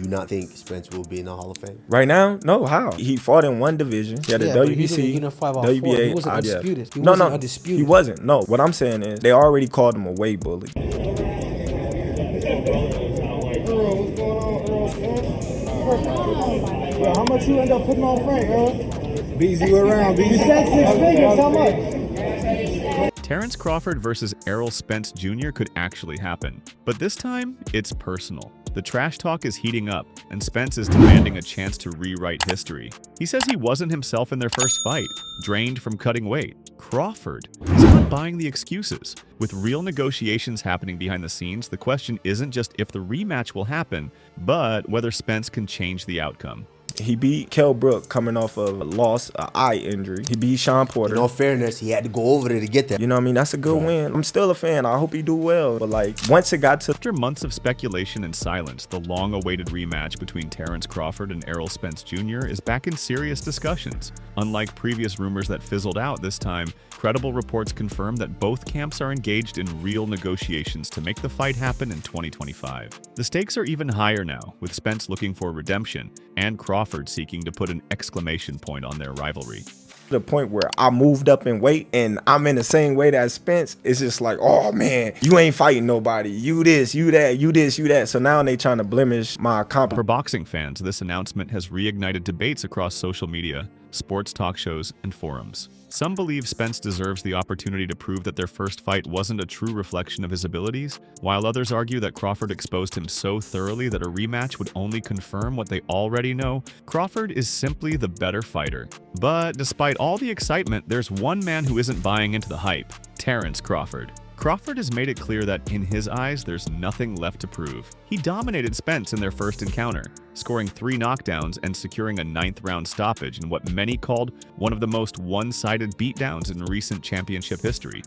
you not think Spence will be in the Hall of Fame? Right now, no. How? He fought in one division. He had a WBC, he didn't fight all WBA, four. He wasn't IBF. undisputed. He No, wasn't no, undisputed. he wasn't. No, what I'm saying is they already called him a weight bully. Yo, how much you end up putting on Frank, Earl? Beats you around. You said 6 figures. How much? Terence Crawford versus Errol Spence Jr. could actually happen, but this time, it's personal. The trash talk is heating up, and Spence is demanding a chance to rewrite history. He says he wasn't himself in their first fight, drained from cutting weight. Crawford is not buying the excuses. With real negotiations happening behind the scenes, the question isn't just if the rematch will happen, but whether Spence can change the outcome. He beat Kell Brook coming off of a loss, an eye injury. He beat Sean Porter. In all fairness, he had to go over there to get that. You know what I mean? That's a good win. I'm still a fan. I hope he do well. But like, once it got to... After months of speculation and silence, the long-awaited rematch between Terence Crawford and Errol Spence Jr. is back in serious discussions. Unlike previous rumors that fizzled out this time, credible reports confirm that both camps are engaged in real negotiations to make the fight happen in 2025. The stakes are even higher now, with Spence looking for redemption and Crawford seeking to put an exclamation point on their rivalry. The point where I moved up in weight and I'm in the same weight as Spence, it's just like, oh man, you ain't fighting nobody. You this, you that, you this, you that. So now they trying to blemish my accomplishment. For boxing fans, this announcement has reignited debates across social media, sports talk shows, and forums. Some believe Spence deserves the opportunity to prove that their first fight wasn't a true reflection of his abilities, while others argue that Crawford exposed him so thoroughly that a rematch would only confirm what they already know. Crawford is simply the better fighter. But despite all the excitement, there's one man who isn't buying into the hype: Terence Crawford. Crawford has made it clear that, in his eyes, there's nothing left to prove. He dominated Spence in their first encounter, scoring 3 knockdowns and securing a 9th-round stoppage in what many called one of the most one-sided beatdowns in recent championship history.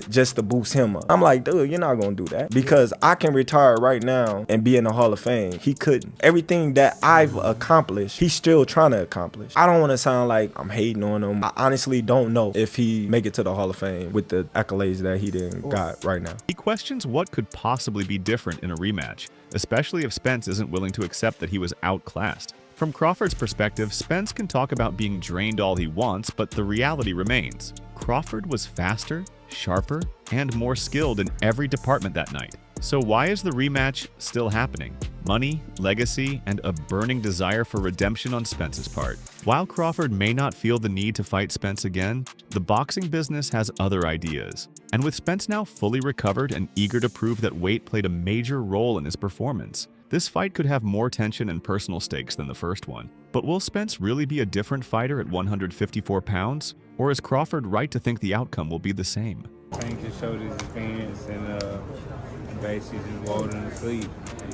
Just to boost him up. I'm like, dude, you're not gonna do that. Because I can retire right now and be in the Hall of Fame. He couldn't. Everything that I've accomplished, he's still trying to accomplish. I don't want to sound like I'm hating on him. I honestly don't know if he make it to the Hall of Fame with the accolades that he didn't got right now. He questions what could possibly be different in a rematch, especially if Spence isn't willing to accept that he was outclassed. From Crawford's perspective, Spence can talk about being drained all he wants, but the reality remains. Crawford was faster, sharper, and more skilled in every department that night. So why is the rematch still happening? Money, legacy, and a burning desire for redemption on Spence's part. While Crawford may not feel the need to fight Spence again, the boxing business has other ideas. And with Spence now fully recovered and eager to prove that weight played a major role in his performance, this fight could have more tension and personal stakes than the first one. But will Spence really be a different fighter at 154 pounds? Or is Crawford right to think the outcome will be the same? Tank just showed his experience and basically just rolled him to sleep. And,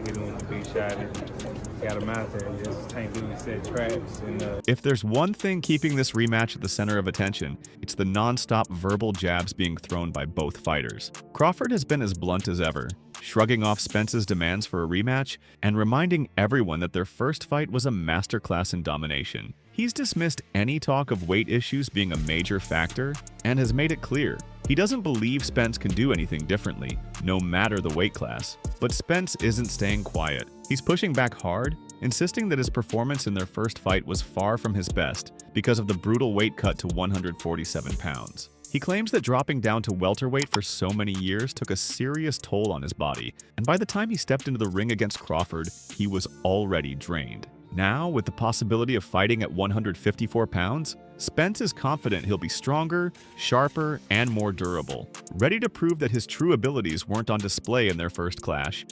hit him with a big shot and got him out there. Just Tank really set traps. If there's one thing keeping this rematch at the center of attention, it's the non-stop verbal jabs being thrown by both fighters. Crawford has been as blunt as ever, shrugging off Spence's demands for a rematch and reminding everyone that their first fight was a masterclass in domination. He's dismissed any talk of weight issues being a major factor and has made it clear he doesn't believe Spence can do anything differently, no matter the weight class. But Spence isn't staying quiet. He's pushing back hard, insisting that his performance in their first fight was far from his best because of the brutal weight cut to 147 pounds. He claims that dropping down to welterweight for so many years took a serious toll on his body, and by the time he stepped into the ring against Crawford, he was already drained. Now, with the possibility of fighting at 154 pounds, Spence is confident he'll be stronger, sharper, and more durable, ready to prove that his true abilities weren't on display in their first clash.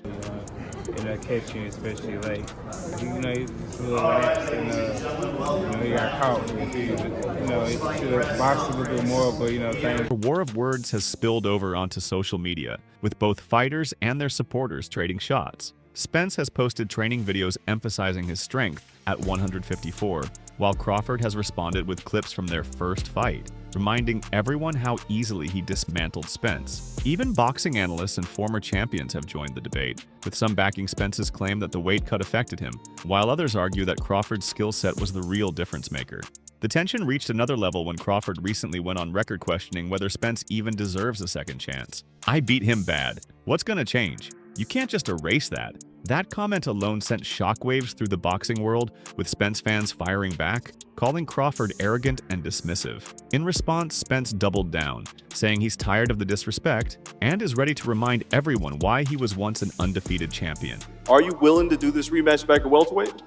Catching, especially late. He's a little lax and he got caught. He should have boxed a little bit more, but things. The war of words has spilled over onto social media, with both fighters and their supporters trading shots. Spence has posted training videos emphasizing his strength at 154, while Crawford has responded with clips from their first fight, reminding everyone how easily he dismantled Spence. Even boxing analysts and former champions have joined the debate, with some backing Spence's claim that the weight cut affected him, while others argue that Crawford's skill set was the real difference maker. The tension reached another level when Crawford recently went on record questioning whether Spence even deserves a second chance. "I beat him bad. What's gonna change?" You can't just erase that. That comment alone sent shockwaves through the boxing world, with Spence fans firing back, calling Crawford arrogant and dismissive. In response, Spence doubled down, saying he's tired of the disrespect and is ready to remind everyone why he was once an undefeated champion. Are you willing to do this rematch back at welterweight?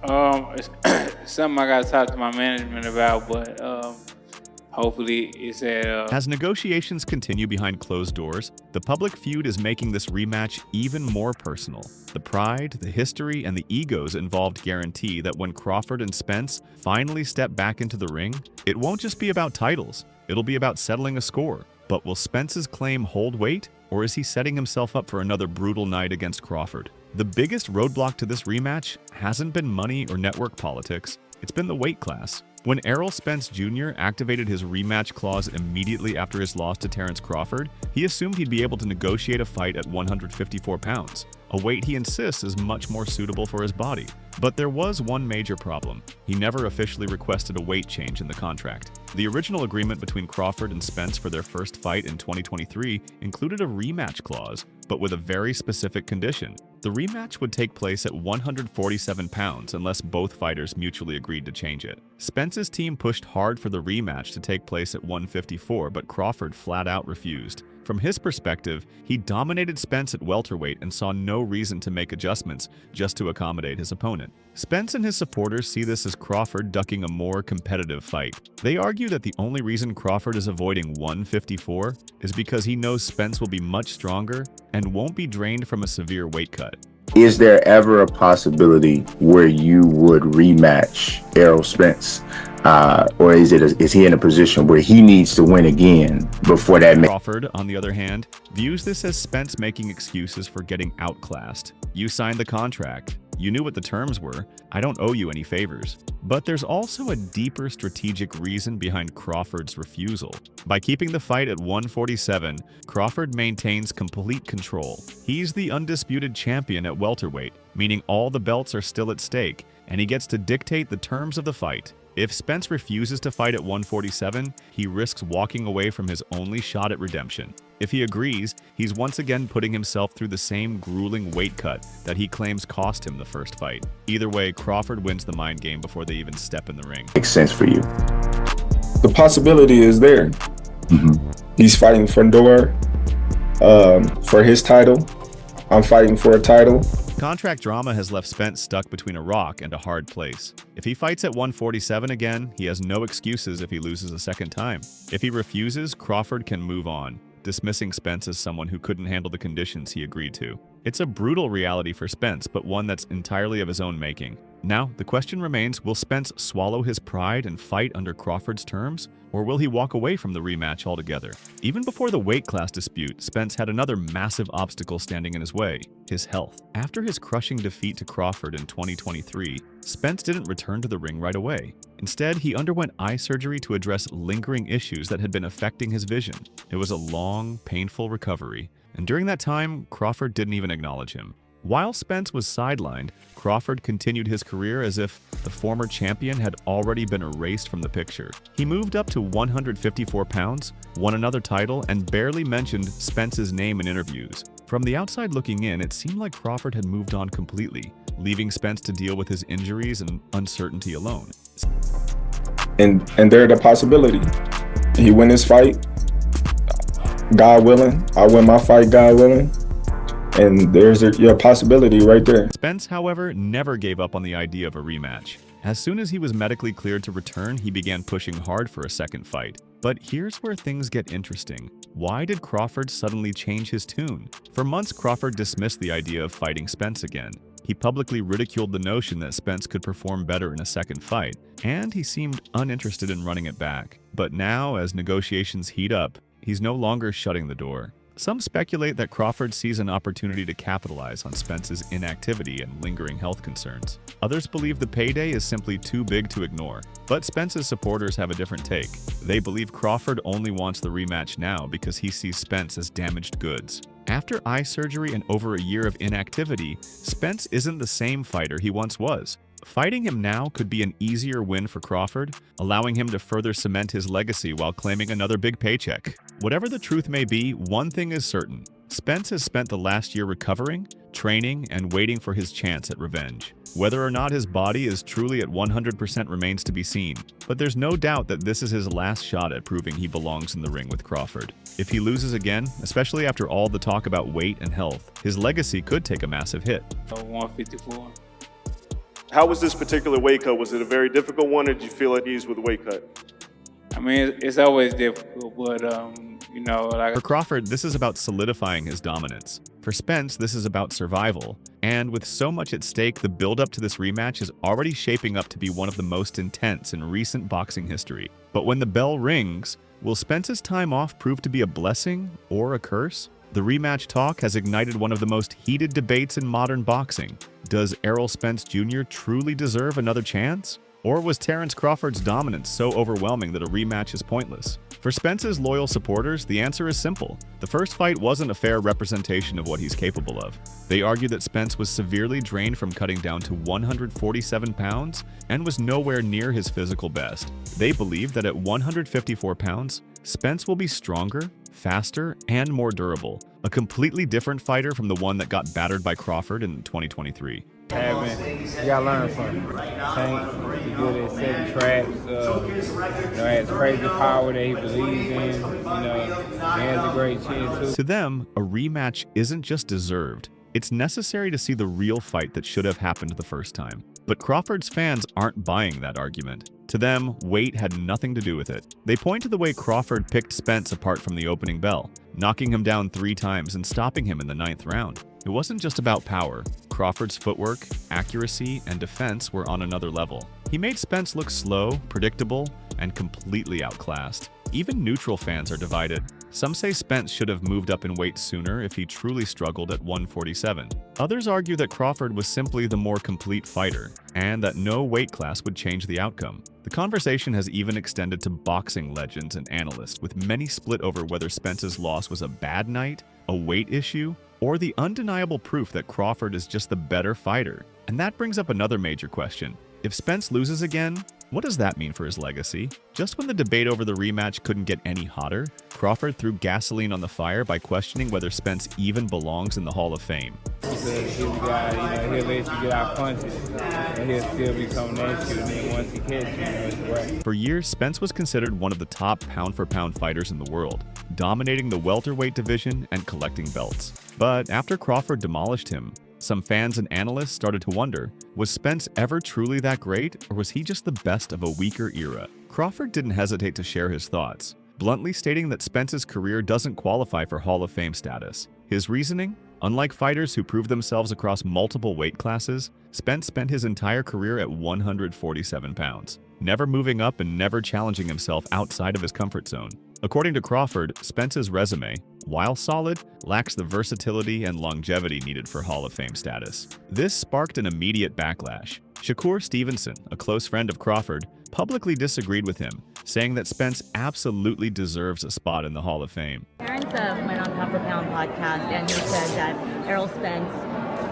It's something I got to talk to my management about, but hopefully it's at... As negotiations continue behind closed doors, the public feud is making this rematch even more personal. The pride, the history, and the egos involved guarantee that when Crawford and Spence finally step back into the ring, it won't just be about titles, it'll be about settling a score. But will Spence's claim hold weight, or is he setting himself up for another brutal night against Crawford? The biggest roadblock to this rematch hasn't been money or network politics, it's been the weight class. When Errol Spence Jr. activated his rematch clause immediately after his loss to Terence Crawford, he assumed he'd be able to negotiate a fight at 154 pounds, a weight he insists is much more suitable for his body. But there was one major problem. He never officially requested a weight change in the contract. The original agreement between Crawford and Spence for their first fight in 2023 included a rematch clause, but with a very specific condition. The rematch would take place at 147 pounds unless both fighters mutually agreed to change it. Spence's team pushed hard for the rematch to take place at 154, but Crawford flat out refused. From his perspective, he dominated Spence at welterweight and saw no reason to make adjustments just to accommodate his opponent. Spence and his supporters see this as Crawford ducking a more competitive fight. They argue that the only reason Crawford is avoiding 154 is because he knows Spence will be much stronger and won't be drained from a severe weight cut. Is there ever a possibility where you would rematch Errol Spence? Or is he in a position where he needs to win again before that? Crawford, on the other hand, views this as Spence making excuses for getting outclassed. You signed the contract. You knew what the terms were. I don't owe you any favors. But there's also a deeper strategic reason behind Crawford's refusal. By keeping the fight at 147, Crawford maintains complete control. He's the undisputed champion at welterweight, meaning all the belts are still at stake, and he gets to dictate the terms of the fight. If Spence refuses to fight at 147, he risks walking away from his only shot at redemption. If he agrees, he's once again putting himself through the same grueling weight cut that he claims cost him the first fight. Either way, Crawford wins the mind game before they even step in the ring. Makes sense for you. The possibility is there. He's fighting for Dor, for his title. I'm fighting for a title. Contract drama has left Spence stuck between a rock and a hard place. If he fights at 147 again, he has no excuses if he loses a second time. If he refuses, Crawford can move on, dismissing Spence as someone who couldn't handle the conditions he agreed to. It's a brutal reality for Spence, but one that's entirely of his own making. Now, the question remains, will Spence swallow his pride and fight under Crawford's terms? Or will he walk away from the rematch altogether? Even before the weight class dispute, Spence had another massive obstacle standing in his way: his health. After his crushing defeat to Crawford in 2023, Spence didn't return to the ring right away. Instead, he underwent eye surgery to address lingering issues that had been affecting his vision. It was a long, painful recovery, and during that time, Crawford didn't even acknowledge him. While Spence was sidelined, Crawford continued his career as if the former champion had already been erased from the picture. He moved up to 154 pounds, won another title, and barely mentioned Spence's name in interviews. From the outside looking in, it seemed like Crawford had moved on completely, leaving Spence to deal with his injuries and uncertainty alone. And there's the possibility. He win his fight, God willing. I win my fight, God willing. And there's your possibility right there. Spence, however, never gave up on the idea of a rematch. As soon as he was medically cleared to return, he began pushing hard for a second fight. But here's where things get interesting. Why did Crawford suddenly change his tune? For months, Crawford dismissed the idea of fighting Spence again. He publicly ridiculed the notion that Spence could perform better in a second fight, and he seemed uninterested in running it back. But now, as negotiations heat up, he's no longer shutting the door. Some speculate that Crawford sees an opportunity to capitalize on Spence's inactivity and lingering health concerns. Others believe the payday is simply too big to ignore. But Spence's supporters have a different take. They believe Crawford only wants the rematch now because he sees Spence as damaged goods. After eye surgery and over a year of inactivity, Spence isn't the same fighter he once was. Fighting him now could be an easier win for Crawford, allowing him to further cement his legacy while claiming another big paycheck. Whatever the truth may be, one thing is certain: Spence has spent the last year recovering, training, and waiting for his chance at revenge. Whether or not his body is truly at 100% remains to be seen, but there's no doubt that this is his last shot at proving he belongs in the ring with Crawford. If he loses again, especially after all the talk about weight and health, his legacy could take a massive hit. 154. How was this particular weight cut? Was it a very difficult one, or did you feel at ease with the weight cut? I mean, it's always difficult, but you know, like For Crawford, this is about solidifying his dominance. For Spence, this is about survival. And with so much at stake, the build-up to this rematch is already shaping up to be one of the most intense in recent boxing history. But when the bell rings, will Spence's time off prove to be a blessing or a curse? The rematch talk has ignited one of the most heated debates in modern boxing. Does Errol Spence Jr. truly deserve another chance? Or was Terence Crawford's dominance so overwhelming that a rematch is pointless? For Spence's loyal supporters, the answer is simple. The first fight wasn't a fair representation of what he's capable of. They argue that Spence was severely drained from cutting down to 147 pounds and was nowhere near his physical best. They believe that at 154 pounds, Spence will be stronger, faster, and more durable, a completely different fighter from the one that got battered by Crawford in 2023. you gotta learn from him. Tank, he's good at setting traps, has crazy power that he believes in, he has a great chin too. To them, a rematch isn't just deserved, it's necessary to see the real fight that should have happened the first time. But Crawford's fans aren't buying that argument. To them, weight had nothing to do with it. They point to the way Crawford picked Spence apart from the opening bell, knocking him down 3 times and stopping him in the 9th round. It wasn't just about power. Crawford's footwork, accuracy, and defense were on another level. He made Spence look slow, predictable, and completely outclassed. Even neutral fans are divided. Some say Spence should have moved up in weight sooner if he truly struggled at 147. Others argue that Crawford was simply the more complete fighter, and that no weight class would change the outcome. The conversation has even extended to boxing legends and analysts, with many split over whether Spence's loss was a bad night, a weight issue, or the undeniable proof that Crawford is just the better fighter. And that brings up another major question. If Spence loses again, what does that mean for his legacy? Just when the debate over the rematch couldn't get any hotter, Crawford threw gasoline on the fire by questioning whether Spence even belongs in the Hall of Fame. He's a guy, he'll let you get out punches, and he'll still be coming at you, and then once he catches you, it's right. For years, Spence was considered one of the top pound-for-pound fighters in the world, dominating the welterweight division and collecting belts. But after Crawford demolished him, some fans and analysts started to wonder, was Spence ever truly that great, or was he just the best of a weaker era? Crawford didn't hesitate to share his thoughts, bluntly stating that Spence's career doesn't qualify for Hall of Fame status. His reasoning? Unlike fighters who proved themselves across multiple weight classes, Spence spent his entire career at 147 pounds, never moving up and never challenging himself outside of his comfort zone. According to Crawford, Spence's resume, while solid, lacks the versatility and longevity needed for Hall of Fame status. This sparked an immediate backlash. Shakur Stevenson, a close friend of Crawford, publicly disagreed with him, saying that Spence absolutely deserves a spot in the Hall of Fame. Terence went on Pound for Pound podcast and he said that Errol Spence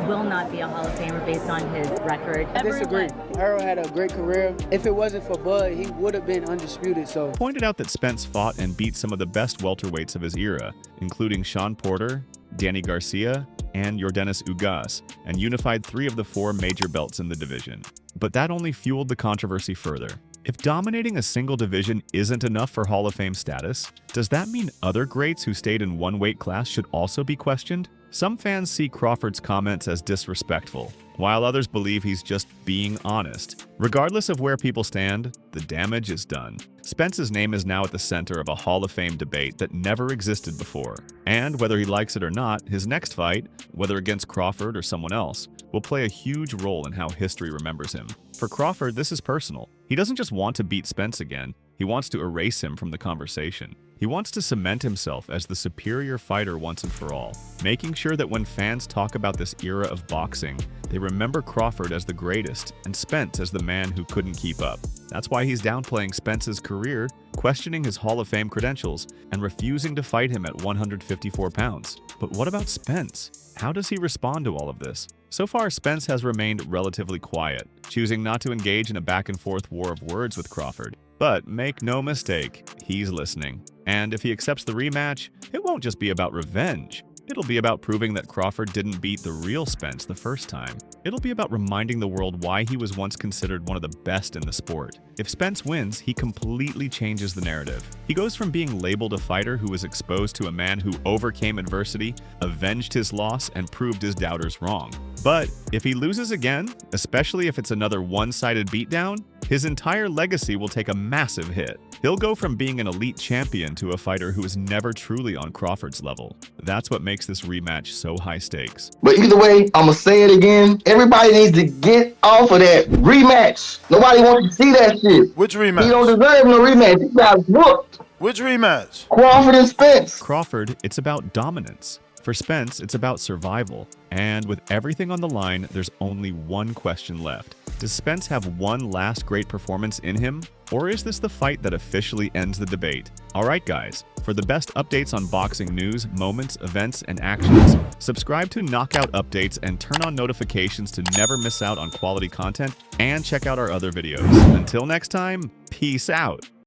will not be a Hall of Famer based on his record. I disagree. Errol had a great career. If it wasn't for Bud, he would have been undisputed. So Pointed out that Spence fought and beat some of the best welterweights of his era, including Sean Porter, Danny Garcia, and Yordenis Ugas, and unified 3 of the 4 major belts in the division. But that only fueled the controversy further. If dominating a single division isn't enough for Hall of Fame status, does that mean other greats who stayed in one weight class should also be questioned? Some fans see Crawford's comments as disrespectful, while others believe he's just being honest. Regardless of where people stand, the damage is done. Spence's name is now at the center of a Hall of Fame debate that never existed before. And whether he likes it or not, his next fight, whether against Crawford or someone else, will play a huge role in how history remembers him. For Crawford, this is personal. He doesn't just want to beat Spence again, he wants to erase him from the conversation. He wants to cement himself as the superior fighter once and for all, making sure that when fans talk about this era of boxing, they remember Crawford as the greatest and Spence as the man who couldn't keep up. That's why he's downplaying Spence's career, questioning his Hall of Fame credentials, and refusing to fight him at 154 pounds. But what about Spence? How does he respond to all of this? So far, Spence has remained relatively quiet, choosing not to engage in a back-and-forth war of words with Crawford. But make no mistake, he's listening. And if he accepts the rematch, it won't just be about revenge. It'll be about proving that Crawford didn't beat the real Spence the first time. It'll be about reminding the world why he was once considered one of the best in the sport. If Spence wins, he completely changes the narrative. He goes from being labeled a fighter who was exposed to a man who overcame adversity, avenged his loss, and proved his doubters wrong. But if he loses again, especially if it's another one-sided beatdown, his entire legacy will take a massive hit. He'll go from being an elite champion to a fighter who was never truly on Crawford's level. That's what makes this rematch so high stakes. But either way, I'ma say it again. Everybody needs to get off of that rematch. Nobody wants to see that shit. Which rematch? He don't deserve no rematch. He got whooped. Which rematch? Crawford and Spence. Crawford, it's about dominance. For Spence, it's about survival. And with everything on the line, there's only one question left. Does Spence have one last great performance in him? Or is this the fight that officially ends the debate? Alright guys, for the best updates on boxing news, moments, events, and actions, subscribe to Knockout Updates and turn on notifications to never miss out on quality content, and check out our other videos. Until next time, peace out!